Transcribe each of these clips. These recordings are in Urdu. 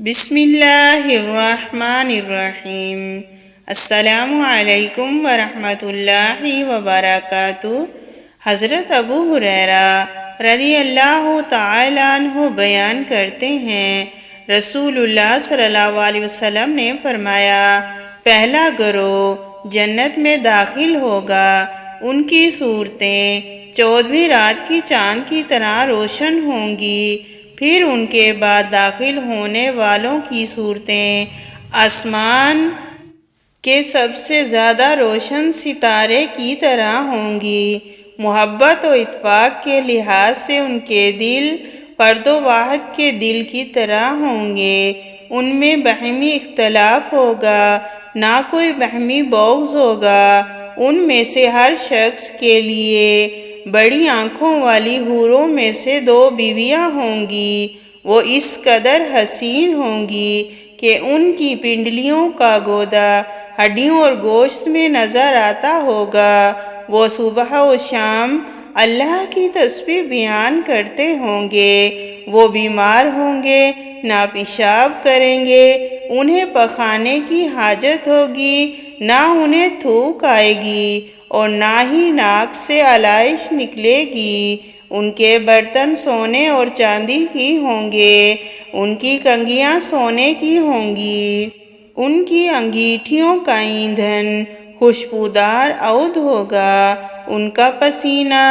بسم اللہ الرحمن الرحیم۔ السلام علیکم ورحمۃ اللہ وبرکاتہ۔ حضرت ابو ہریرہ رضی اللہ تعالیٰ عنہ بیان کرتے ہیں، رسول اللہ صلی اللہ علیہ وسلم نے فرمایا، پہلا گروہ جنت میں داخل ہوگا، ان کی صورتیں 14ویں رات کی چاند کی طرح روشن ہوں گی، پھر ان کے بعد داخل ہونے والوں کی صورتیں آسمان کے سب سے زیادہ روشن ستارے کی طرح ہوں گی۔ محبت و اتفاق کے لحاظ سے ان کے دل فرد واحد کے دل کی طرح ہوں گے، ان میں باہمی اختلاف ہوگا، نہ کوئی باہمی بغض ہوگا۔ ان میں سے ہر شخص کے لیے بڑی آنکھوں والی حوروں میں سے 2 بیویاں ہوں گی، وہ اس قدر حسین ہوں گی کہ ان کی پنڈلیوں کا گودا ہڈیوں اور گوشت میں نظر آتا ہوگا۔ وہ صبح و شام اللہ کی تسبیح بیان کرتے ہوں گے، وہ بیمار ہوں گے، نہ پیشاب کریں گے، انہیں پخانے کی حاجت ہوگی، نہ انہیں تھوک آئے گی اور نہ ہی ناک سے علائش نکلے گی۔ ان کے برتن سونے اور چاندی کی ہوں گے، ان کی کنگھیاں سونے کی ہوں گی، ان کی انگیٹھیوں کا ایندھن خوشبودار عود ہوگا، ان کا پسینہ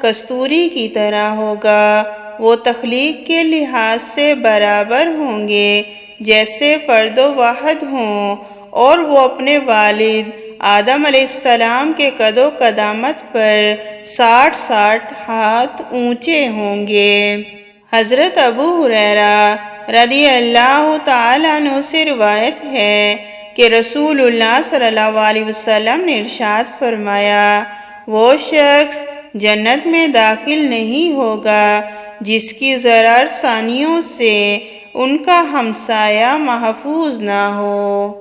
کستوری کی طرح ہوگا۔ وہ تخلیق کے لحاظ سے برابر ہوں گے جیسے فرد واحد ہوں، اور وہ اپنے والد آدم علیہ السلام کے قد و قدامت پر 60 ہاتھ اونچے ہوں گے۔ حضرت ابو ہریرہ رضی اللہ تعالیٰ عنہ سے روایت ہے کہ رسول اللہ صلی اللہ علیہ وسلم نے ارشاد فرمایا، وہ شخص جنت میں داخل نہیں ہوگا جس کی ضرر ثانیوں سے ان کا ہمسایہ محفوظ نہ ہو۔